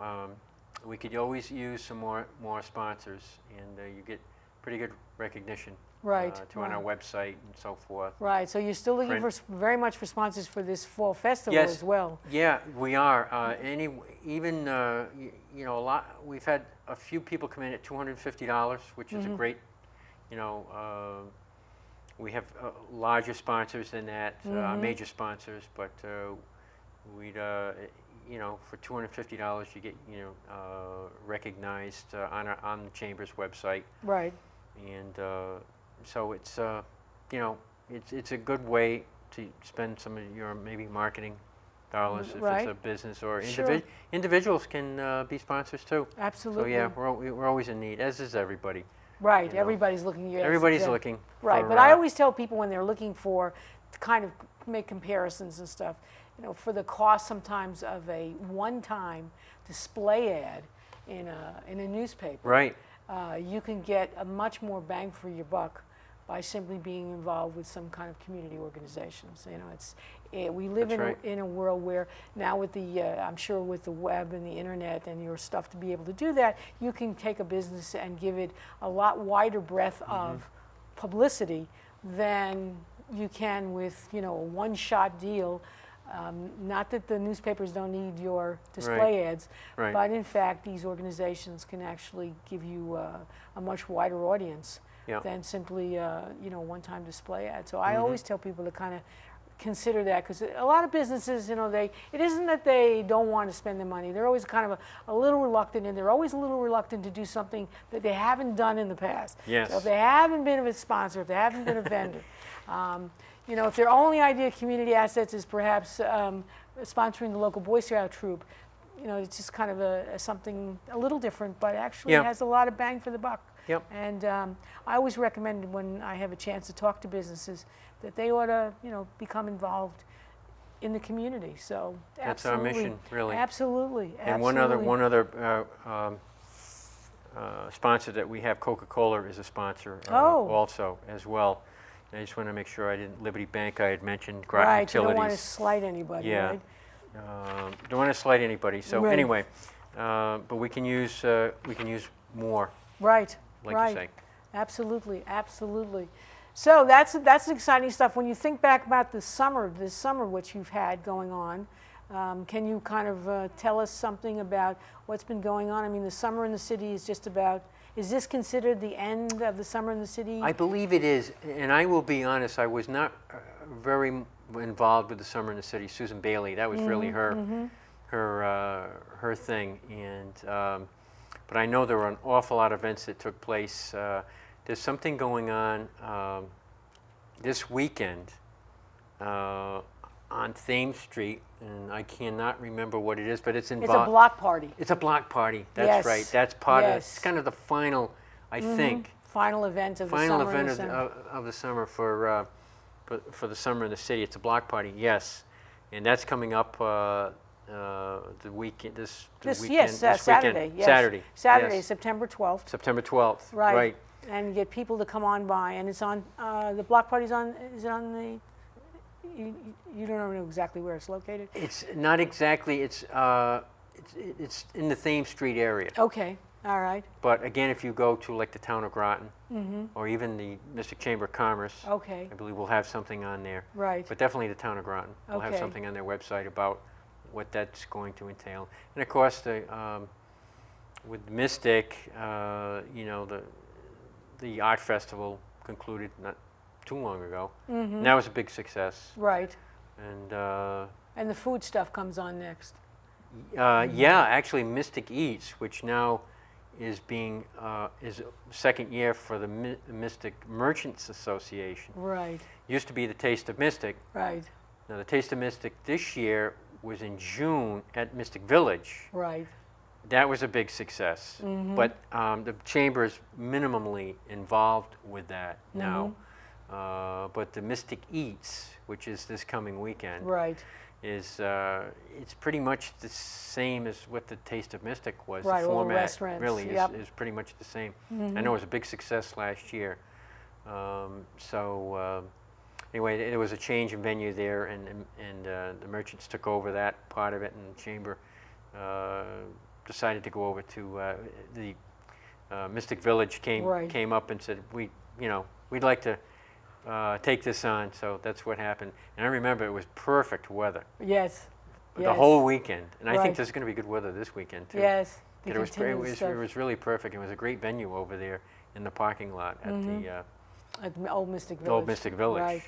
we could always use some more sponsors, and you get pretty good recognition. Right, On our right. website and so forth. Right. So you're still looking Print. very much for sponsors for this fall festival Yes. as well. Yeah, we are. A lot. We've had a few people come in at $250, which is a great. We have larger sponsors than that, major sponsors, but we'd for $250 you get recognized on the Chamber's website, Right. and so it's it's a good way to spend some of your maybe marketing dollars if Right. it's a business, or Sure. individuals can be sponsors too. Absolutely. So yeah, we're always in need, as is everybody. Right. you know. Everybody's looking. Yes, Everybody's yeah. looking. Right. for, But I always tell people when they're looking for to kind of make comparisons and stuff, for the cost sometimes of a one-time display ad in a newspaper. Right. You can get a much more bang for your buck by simply being involved with some kind of community organizations. We live That's right. in a world where now with I'm sure with the web and the internet and your stuff to be able to do that, you can take a business and give it a lot wider breadth of publicity than you can with a one-shot deal. Not that the newspapers don't need your display ads, Right. but in fact these organizations can actually give you a much wider audience Yeah. than simply one-time display ad. So I always tell people to kind of consider that, because a lot of businesses, it isn't that they don't want to spend the money. They're always kind of a little reluctant, and they're always a little reluctant to do something that they haven't done in the past. Yes. So if they haven't been a sponsor, if they haven't been a vendor, if their only idea of community assets is perhaps sponsoring the local Boy Scout troop, it's just kind of something a little different, but actually Yeah. has a lot of bang for the buck. Yep. And I always recommend, when I have a chance to talk to businesses, that they ought to, become involved in the community. So That's our absolutely, mission, really. Absolutely. And one other sponsor that we have, Coca-Cola is a sponsor also as well. And I just want to make sure I didn't, Liberty Bank I had mentioned, Groton Right, Utilities. you don't want to slight anybody, Yeah. right? Don't want to slight anybody. So Right. anyway, but we can use more, Right, like right. you say. Absolutely, absolutely. So that's exciting stuff. When you think back about this summer which you've had going on, can you kind of tell us something about what's been going on? I mean, the summer in the city is just about, is this considered the end of the summer in the city? I believe it is, and I will be honest, I was not very involved with the Summer in the City. Susan Bailey, that was really her thing, and but I know there were an awful lot of events that took place. There's something going on this weekend on Thames Street, and I cannot remember what it is, but it's involved. It's a block party. It's a block party. That's Yes. right. That's part of. Yes. It's kind of the final, I think. Final event of the Final summer. event of the summer for the Summer in the City. It's a block party, yes, and that's coming up the weekend. This weekend. Yes, this Saturday. Weekend. Yes. Saturday. Saturday, Yes. September 12th. September 12th. Right. Right. And get people to come on by, and it's on. The block party's on. Is it on the? You don't know exactly where it's located. It's not exactly. It's in the Thames Street area. Okay. All right. But again, if you go to like the town of Groton, or even the Mystic Chamber of Commerce, Okay. I believe we'll have something on there. Right. But definitely the town of Groton. We'll have Okay. something on their website about what that's going to entail. And of course, with Mystic, the art festival concluded not too long ago. And that was a big success. Right. And And the food stuff comes on next. yeah, actually Mystic Eats, which now is second year for the Mystic Merchants Association. Right. Used to be the Taste of Mystic. Right. Now the Taste of Mystic this year was in June at Mystic Village. Right. That was a big success. But the chamber is minimally involved with that now. But the Mystic Eats, which is this coming weekend, Right. is it's pretty much the same as what the Taste of Mystic was. Right, The all the format restaurants, really yep. is pretty much the same. I know it was a big success last year. Anyway, there was a change in venue there, and the merchants took over that part of it, and the chamber decided to go over to the Mystic Village. Right. Came up and said, we'd like to take this on. So that's what happened. And I remember it was perfect weather Yes. the Yes. whole weekend, and I Right. think there's going to be good weather this weekend too. Yes. the It was continuous stuff it was really perfect. It was a great venue over there in the parking lot at the at the Old Mystic Village. Old Mystic Village. Right.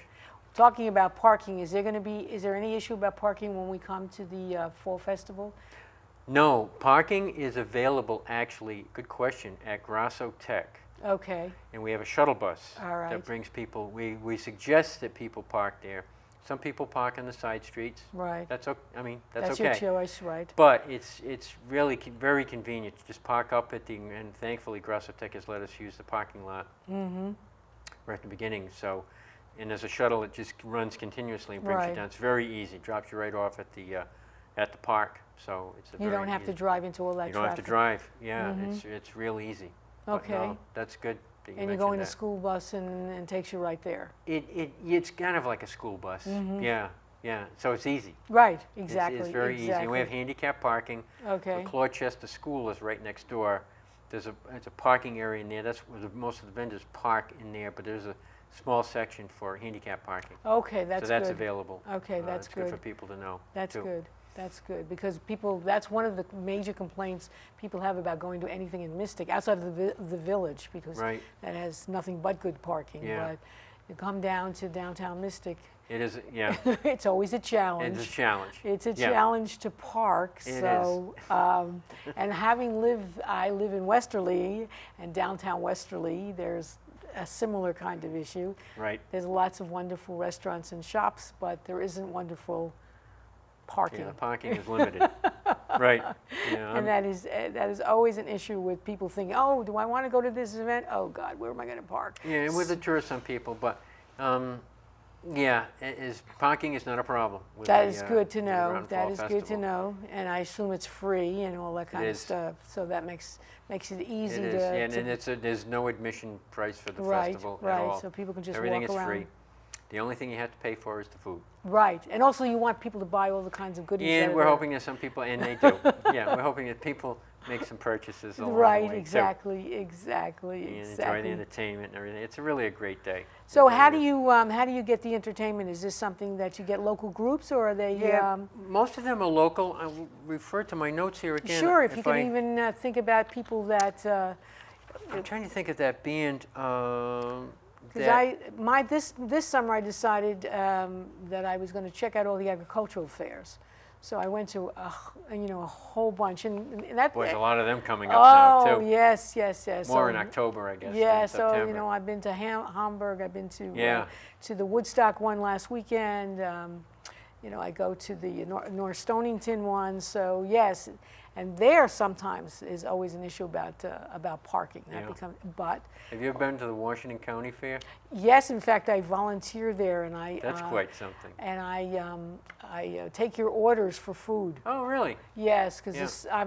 Talking about parking, is there any issue about parking when we come to the Fall Festival? No, parking is available actually, good question, at Grasso Tech. Okay. And we have a shuttle bus All right. that brings people. We suggest that people park there. Some people park on the side streets. Right. That's okay. I mean, That's okay. your choice, right? But it's really very convenient to just park up at and thankfully Grasso Tech has let us use the parking lot right at the beginning. So, and there's a shuttle that just runs continuously and brings Right. you down. It's very easy. Drops you right off at the park. So it's a You very don't have easy. to drive into all that You don't have to traffic. drive. Yeah, it's real easy. But Okay. no, that's good. That you And you mentioned go in a that. school bus and takes you right there. It's kind of like a school bus. Yeah, yeah. So it's easy. Right, It's- exactly. It's very easy. And we have exactly. handicap parking. Okay. The Clorchester School is right next door. There's a parking area in there. That's where most of the vendors park in there. But there's a small section for handicap parking. Okay, that's so that's good. available. Okay, that's it's good for good. people to know. That's too. good. That's good, because people, that's one of the major complaints people have about going to anything in Mystic, outside of the village, because Right. that has nothing but good parking. Yeah. But you come down to downtown Mystic, It is, yeah, it's always a challenge. it's a challenge. It's a Yeah. challenge to park. It So, and I live in Westerly, and downtown Westerly, there's a similar kind of issue. Right. There's lots of wonderful restaurants and shops, but there isn't wonderful parking. Yeah, the parking is limited. Right. Yeah, And that is always an issue with people thinking, oh, do I want to go to this event? Oh God, where am I going to park? yeah, and with the tourists, some people, but yeah, parking is not a problem. With That the, is good to with the know. Groton That Fall is good to Festival. know. And I assume it's free and all that kind of is. stuff. So that makes it easy It is, to. yeah, and there's no admission price for the Right, festival at right. all. So people can just Everything walk is around. free. The only thing you have to pay for is the food. Right. And also you want people to buy all the kinds of goodies. that And are we're there. hoping that some people, and they do. Yeah, we're hoping that people make some purchases along the Right, way, exactly, too, exactly, and enjoy the exactly. entertainment and everything. It's really a great day. So It how really do is. you get the entertainment? Is this something that you get local groups, or are they? Yeah, most of them are local. I will refer to my notes here again. Sure, if you I, can even think about people that, I'm trying to think of that band. because this summer I decided that I was going to check out all the agricultural fairs. So I went to a whole bunch, and that. Boy, there's a lot of them coming up now, Oh too. yes. More So, in October, I guess. Yeah, than so September. I've been to Hamburg. I've been Yeah. to the Woodstock one last weekend. I go to the North Stonington one. So yes, and there sometimes is always an issue about parking. That Yeah. but Have you ever been to the Washington County Fair? yes, in fact, I volunteer there, and I. That's quite something. And I take your orders for food. Oh, really? Yes, because Yeah.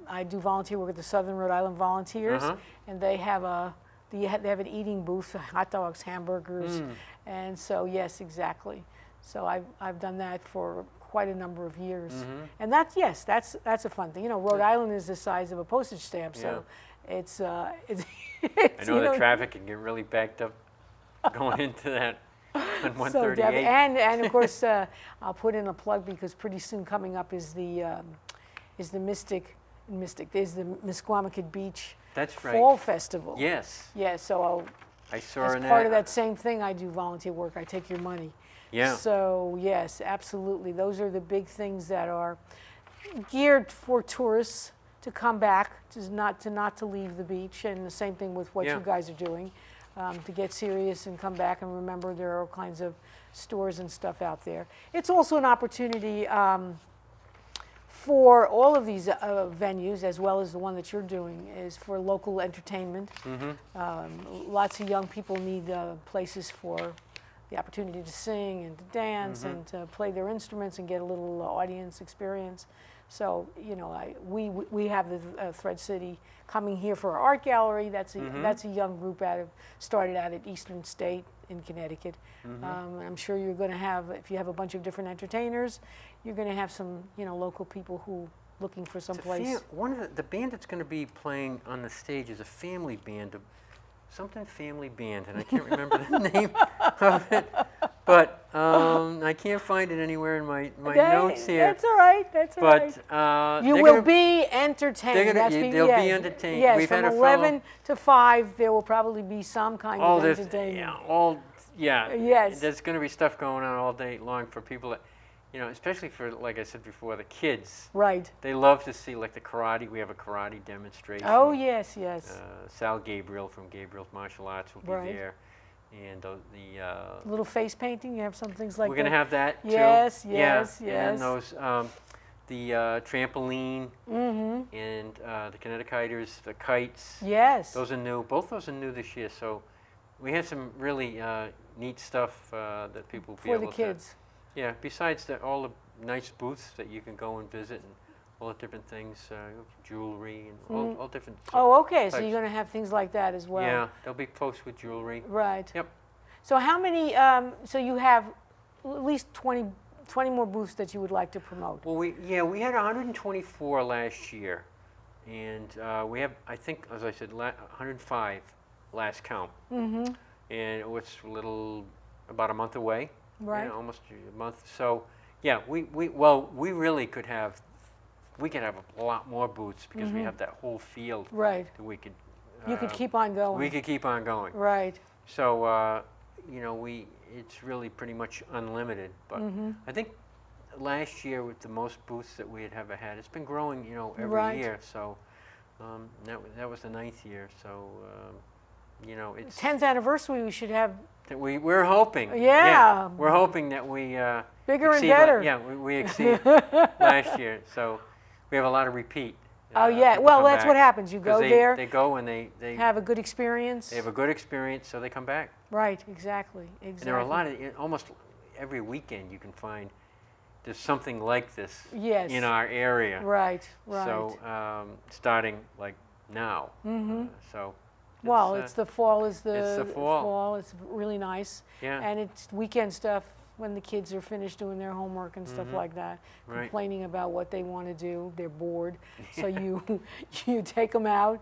I do volunteer work at the Southern Rhode Island Volunteers, Uh-huh. and they have they have an eating booth, hot dogs, hamburgers, and so yes, exactly. So I've done that for quite a number of years, and that's a fun thing. Rhode Island is the size of a postage stamp, so it's I know the traffic can get really backed up going into that on 138. and of course I'll put in a plug, because pretty soon coming up is the Mystic. There's the Misquamicut Beach That's right. Fall Festival. Yes, Yeah, so I saw as in part of that same thing, I do volunteer work. I take your money. Yeah. So yes, absolutely. Those are the big things that are geared for tourists to come back, not to leave the beach, and the same thing with what Yeah. you guys are doing, to get serious and come back and remember there are all kinds of stores and stuff out there. It's also an opportunity for all of these venues, as well as the one that you're doing, is for local entertainment. Lots of young people need places for the opportunity to sing and to dance and to play their instruments and get a little audience experience. So we have the Thread City coming here for our art gallery. That's a young group started out at Eastern State in Connecticut. I'm sure you're going to have, if you have a bunch of different entertainers, you're going to have some local people who looking for some place. One of the band that's going to be playing on the stage is a family band, something family band, and I can't remember the name of it, but I can't find it anywhere in my notes here. That's all right. That's all right. But You will be entertained. they'll be entertained. Yes, We've from had a 11 to 5, there will probably be some kind of entertainment. Yes. There's going to be stuff going on all day long for people that, especially for, like I said before, the kids. Right. They love to see, like, the karate. We have a karate demonstration. Oh, yes. Sal Gabriel from Gabriel's Martial Arts will be there. And the little face painting, you have some things like that. we're going to have that, too. Yes. And then those, the trampoline and the Connecticuters, the kites. Yes. Those are new. Both those are new this year. So we have some really neat stuff that people will be for able the kids. Yeah, besides all the nice booths that you can go and visit, and all the different things, jewelry and all different. Oh, okay. So types. you're going to have things like that as well. Yeah, there'll be folks with jewelry. Right. Yep. So how many? So you have at least 20 more booths that you would like to promote. Well, we had 124 last year, and we have, I think, as I said, 105 last count. And it was about a month away. Right. Almost a month. So Yeah, we really could have, we could have a lot more booths because we have that whole field Right. that we could. You could keep on going. We could keep on going. Right. So, you know, it's really pretty much unlimited. But I think last year with the most booths that we had ever had, it's been growing, you know, every Right. year. So that was the 9th year. So, you know, it's 10th anniversary, we should have that we're hoping. Yeah. We're hoping that we bigger and exceed better. Yeah, we exceed last year. So we have a lot of repeat. Oh, yeah. People Well, come that's back what happens. You 'cause go there, They go and they have a good experience. have a good experience, so they come back. Right, exactly. And there are a lot of, almost every weekend you can find there's something like this Yes. in our area. Right, right. So starting like now. So Well, it's the fall it's the fall. It's really nice. Yeah. And it's weekend stuff when the kids are finished doing their homework and stuff like that. Right. Complaining about what they want to do, they're bored. So you take them out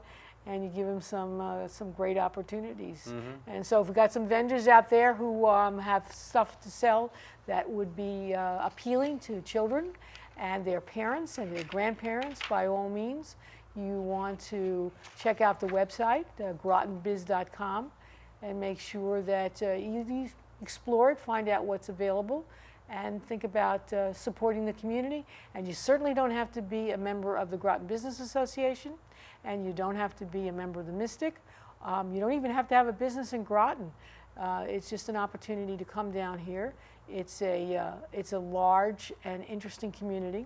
and you give them some great opportunities. And so if we've got some vendors out there who have stuff to sell that would be appealing to children and their parents and their grandparents, by all means, you want to check out the website, grotonbiz.com, and make sure that you explore it, find out what's available, and think about supporting the community. And you certainly don't have to be a member of the Groton Business Association, and you don't have to be a member of the Mystic. You don't even have to have a business in Groton. It's just an opportunity to come down here. It's a large and interesting community.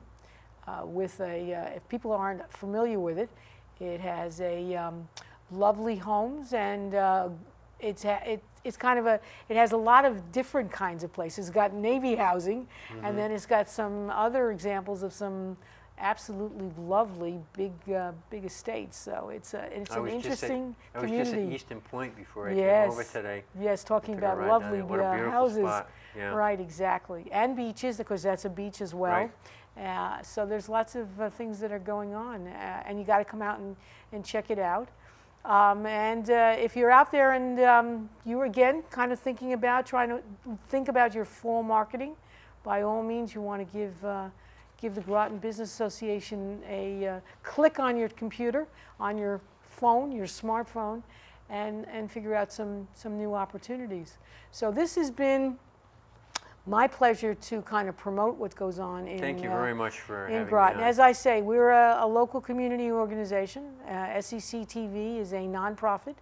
If people aren't familiar with it, it has lovely homes, and it has a lot of different kinds of places. It's got Navy housing, and then it's got some other examples of some absolutely lovely big estates. So it's an interesting community. I was just at Eastern Point before I Yes. came over today. Yes, talking Took a about ride down lovely there. What a beautiful houses. spot. Yeah. Right, exactly. And beaches, because that's a beach as well. Right. So there's lots of things that are going on, and you got to come out and check it out. If you're out there and you're again kind of trying to think about your fall marketing, by all means you want to give the Groton Business Association a click on your computer, on your phone, your smartphone, and figure out some new opportunities. So this has been my pleasure to kind of promote what goes on in Thank you very much for having Groton. me on. As I say, we're a local community organization. SEC TV is a nonprofit,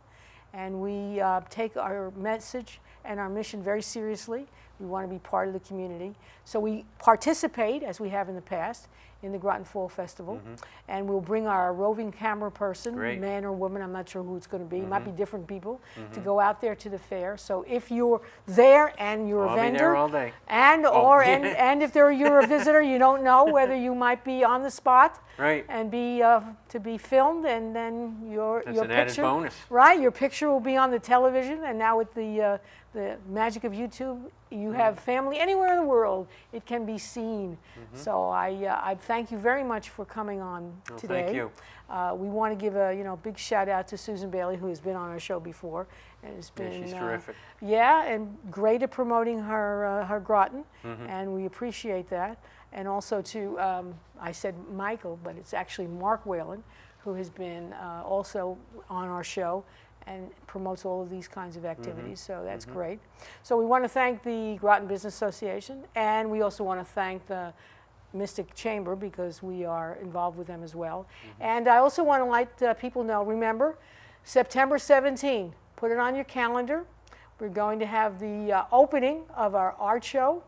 and we take our message and our mission very seriously. We want to be part of the community. So we participate, as we have in the past, in the Groton Fall Festival, and we'll bring our roving camera person, Great. man or woman, I'm not sure who it's going to be, it might be different people, to go out there to the fair. So if you're there and you're I'll a vendor, be there all day. and if you're a visitor, you don't know whether you might be on the spot Right. and to be filmed, and then your That's your an added picture, bonus. right? Your picture will be on the television, and now with the magic of YouTube, you have family anywhere in the world. It can be seen. So I thank you very much for coming on today. Thank you. We want to give a big shout out to Susan Bailey, who has been on our show before, and has Yeah, been she's terrific. Yeah, and great at promoting her Groton, and we appreciate that. And also to I said Michael, but it's actually Mark Whalen, who has been also on our show and promotes all of these kinds of activities, so that's great. So we want to thank the Groton Business Association, and we also want to thank the Mystic Chamber, because we are involved with them as well. And I also want to let people know, remember, September 17, put it on your calendar. We're going to have the opening of our art show.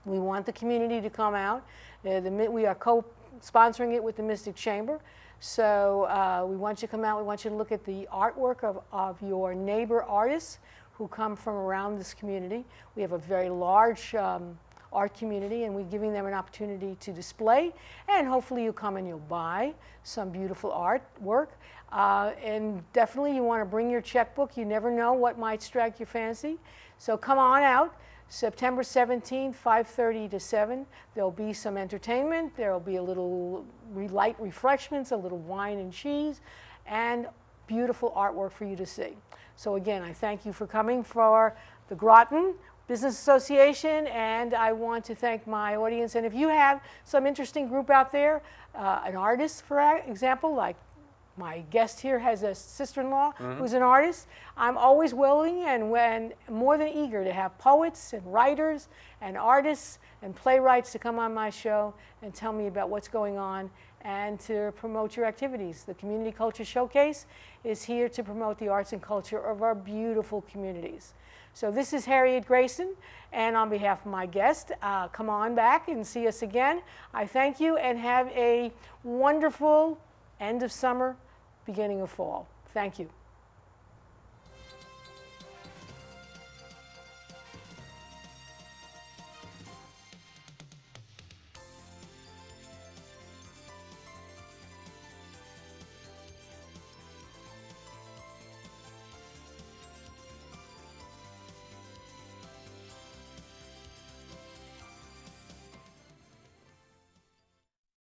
We want the community to come out. We are co-sponsoring it with the Mystic Chamber. So we want you to come out. We want you to look at the artwork of your neighbor artists who come from around this community. We have a very large art community, and we're giving them an opportunity to display, and hopefully you'll come and you'll buy some beautiful artwork. And definitely you want to bring your checkbook. You never know what might strike your fancy. So come on out. September 17th, 5:30 to 7. There'll be some entertainment. There'll be a little light refreshments, a little wine and cheese, and beautiful artwork for you to see. So again, I thank you for coming for the Groton Business Association, and I want to thank my audience. And if you have some interesting group out there, an artist, for example, like my guest here has a sister-in-law who's an artist, I'm always willing and more than eager to have poets and writers and artists and playwrights to come on my show and tell me about what's going on and to promote your activities. The Community Culture Showcase is here to promote the arts and culture of our beautiful communities. So this is Harriet Grayson, and on behalf of my guest, come on back and see us again. I thank you and have a wonderful end of summer, beginning of fall. Thank you.